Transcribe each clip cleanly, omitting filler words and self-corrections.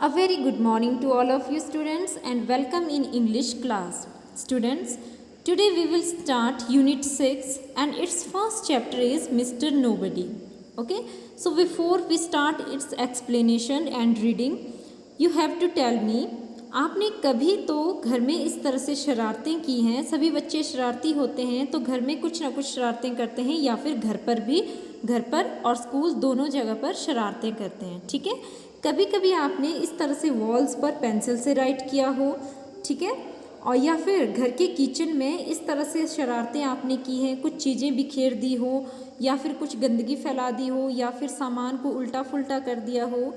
A very good morning to all of you students and welcome in English class. Students, today we will start Unit 6 and its first chapter is Mr. Nobody. Okay, so before we start its explanation and reading, you have to tell me, आपने कभी तो घर में इस तरह से शरारतें की हैं? सभी बच्चे शरारती होते हैं तो घर में कुछ ना कुछ शरारतें करते हैं या फिर घर पर और स्कूल दोनों जगह पर शरारतें करते हैं, ठीक है। कभी कभी आपने इस तरह से वॉल्स पर पेंसिल से राइट किया हो, ठीक है, और या फिर घर के किचन में इस तरह से शरारतें आपने की हैं, कुछ चीज़ें बिखेर दी हो या फिर कुछ गंदगी फैला दी हो या फिर सामान को उल्टा फुल्टा कर दिया हो।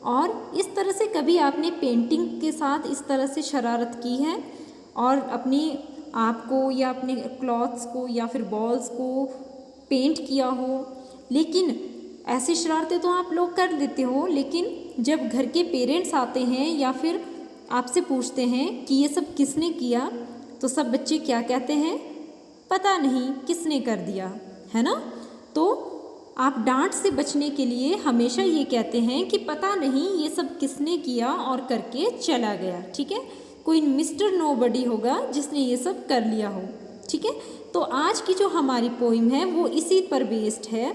और इस तरह से कभी आपने पेंटिंग के साथ इस तरह से शरारत की है और अपनी आप को या अपने क्लॉथ्स को या फिर बॉल्स को पेंट किया हो। लेकिन ऐसी शरारतें तो आप लोग कर देते हो, लेकिन जब घर के पेरेंट्स आते हैं या फिर आपसे पूछते हैं कि ये सब किसने किया, तो सब बच्चे क्या कहते हैं? पता नहीं किसने कर दिया, है ना। तो आप डांट से बचने के लिए हमेशा ये कहते हैं कि पता नहीं ये सब किसने किया और करके चला गया, ठीक है। कोई मिस्टर नोबडी होगा जिसने ये सब कर लिया हो, ठीक है। तो आज की जो हमारी पोइम है वो इसी पर बेस्ड है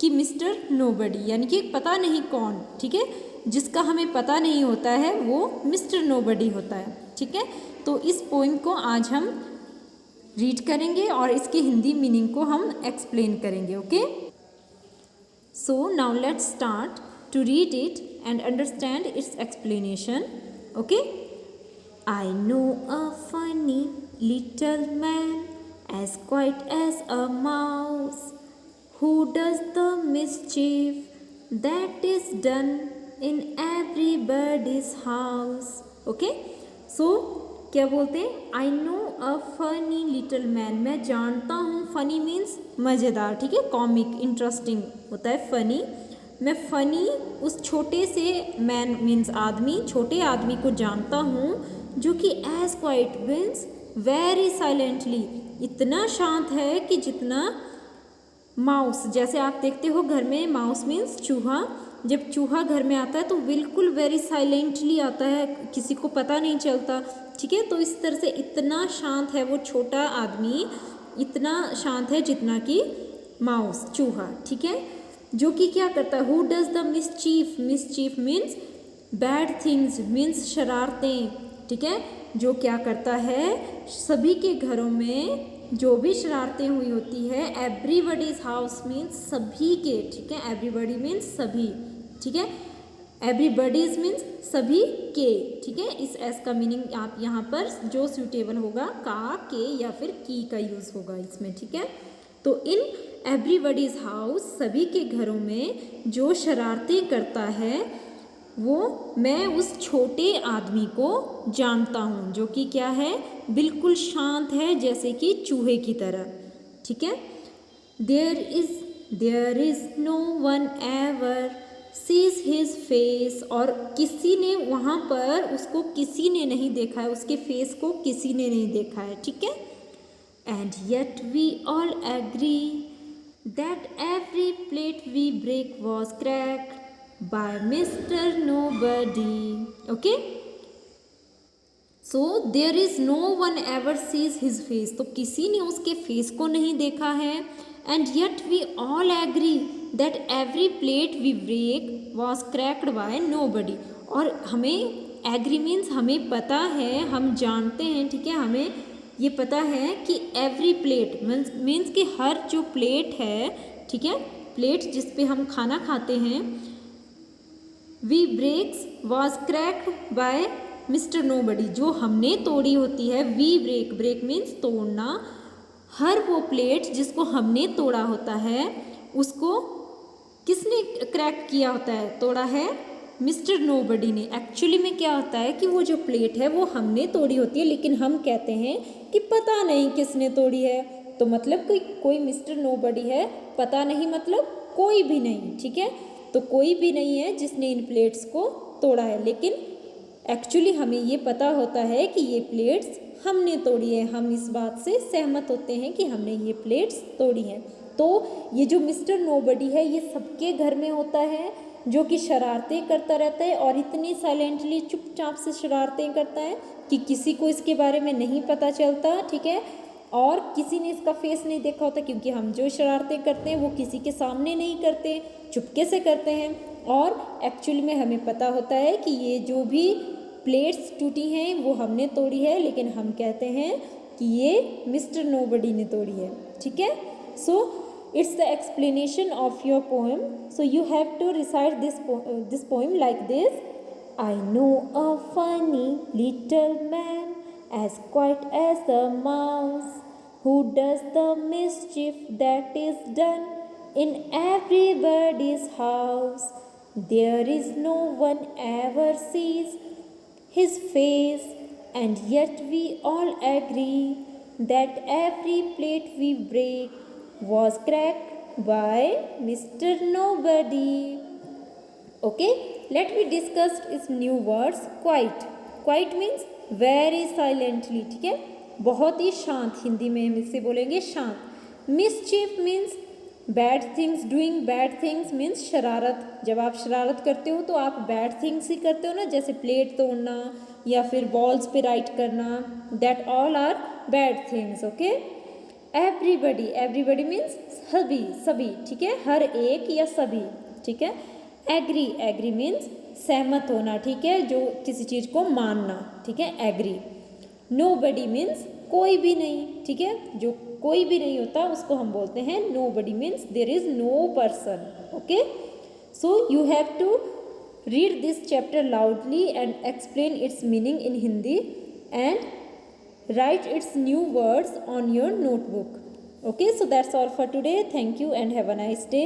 कि मिस्टर नोबडी यानी कि पता नहीं कौन, ठीक है, जिसका हमें पता नहीं होता है वो मिस्टर नोबडी होता है, ठीक है। तो इस पोइम को आज हम रीड करेंगे और इसकी हिंदी मीनिंग को हम एक्सप्लेन करेंगे, okay. So now let's start to read it and understand its explanation, okay. I know a funny little man as quiet as a mouse, who does the mischief that is done in everybody's house. Okay, so क्या बोलते हैं? I know a funny little man. मैं जानता हूँ, funny means मज़ेदार, ठीक है, comic, interesting होता है फनी। मैं फनी उस छोटे से मैन मीन्स आदमी, छोटे आदमी को जानता हूँ जो कि as quiet means very silently, इतना शांत है कि जितना माउस, जैसे आप देखते हो घर में माउस मीन्स चूहा, जब चूहा घर में आता है तो बिल्कुल वेरी साइलेंटली आता है, किसी को पता नहीं चलता, ठीक है। तो इस तरह से इतना शांत है वो छोटा आदमी, इतना शांत है जितना कि माउस चूहा, ठीक है, जो कि क्या करता है? Who does the mischief, mischief means bad things means शरारतें, ठीक है, जो क्या करता है सभी के घरों में जो भी शरारतें हुई होती है, एवरीबडीज हाउस मीन्स सभी के, ठीक है, एवरीबडी मीन्स सभी, ठीक है, एवरीबडीज मीन्स सभी के, ठीक है। इस एस का मीनिंग आप यहाँ पर जो सूटेबल होगा का, के या फिर की का यूज़ होगा इसमें, ठीक है। तो इन एवरीबडीज हाउस सभी के घरों में जो शरारतें करता है वो मैं उस छोटे आदमी को जानता हूँ जो कि क्या है, बिल्कुल शांत है जैसे कि चूहे की तरह, ठीक है। There is no one ever sees his face, और किसी ने वहाँ पर उसको किसी ने नहीं देखा है, उसके फेस को किसी ने नहीं देखा है, ठीक है। And yet we all agree that every plate we break was cracked by Mr. Nobody. Okay, so there is no one ever sees his face, तो किसी ने उसके फेस को नहीं देखा है। and yet we all agree that every plate we break was cracked by nobody, और हमें agree means हमें पता है, हम जानते हैं, ठीक है, हमें ये पता है कि every plate means कि हर जो प्लेट है, ठीक है, प्लेट जिस पे हम खाना खाते हैं, we breaks was cracked by Mister Nobody, जो हमने तोड़ी होती है, वी ब्रेक, ब्रेक मीन्स तोड़ना, हर वो प्लेट जिसको हमने तोड़ा होता है उसको किसने क्रैक किया होता है, तोड़ा है मिस्टर नोबडी ने। एक्चुअली में क्या होता है कि वो जो प्लेट है वो हमने तोड़ी होती है, लेकिन हम कहते हैं कि पता नहीं किसने तोड़ी है, तो मतलब कोई मिस्टर नोबडी है, पता नहीं मतलब कोई भी नहीं, ठीक है, तो कोई भी नहीं है जिसने इन प्लेट्स को तोड़ा है, लेकिन एक्चुअली हमें ये पता होता है कि ये प्लेट्स हमने तोड़ी है, हम इस बात से सहमत होते हैं कि हमने ये प्लेट्स तोड़ी हैं। तो ये जो मिस्टर नोबडी है ये सबके घर में होता है, जो कि शरारतें करता रहता है और इतनी साइलेंटली चुपचाप से शरारतें करता है कि किसी को इसके बारे में नहीं पता चलता, ठीक है, और किसी ने इसका फेस नहीं देखा होता, क्योंकि हम जो शरारतें करते हैं वो किसी के सामने नहीं करते, चुपके से करते हैं। और एक्चुअली में हमें पता होता है कि ये जो भी प्लेट्स टूटी हैं वो हमने तोड़ी है, लेकिन हम कहते हैं कि ये मिस्टर नोबडी ने तोड़ी है, ठीक है। सो it's the explanation of your poem. So you have to recite this poem like this. I know a funny little man, as quiet as a mouse, who does the mischief that is done in everybody's house. There is no one ever sees his face, and yet we all agree that every plate we break was cracked by Mr. Nobody. Okay, let me discuss its new words. Quiet. Quiet means very silently, ठीक है, बहुत ही शांत, हिंदी में हम इससे बोलेंगे शांत। Mischief means bad things, doing bad things means शरारत। जब आप शरारत करते हो तो आप बैड थिंग्स ही करते हो ना, जैसे प्लेट तोड़ना या फिर बॉल्स पे राइट करना, that all are bad things. Okay, everybody, everybody means सभी, सभी, ठीक है, हर एक या सभी, ठीक है। एग्री, एग्री मीन्स सहमत होना, ठीक है, जो किसी चीज़ को मानना, ठीक है, एग्री। नोबडी मीन्स कोई भी नहीं, ठीक है, जो कोई भी नहीं होता उसको हम बोलते हैं nobody, means there is no person. Okay, so you have to read this chapter loudly and explain its meaning in Hindi and write its new words on your notebook. Okay, so that's all for today. Thank you and have a nice day.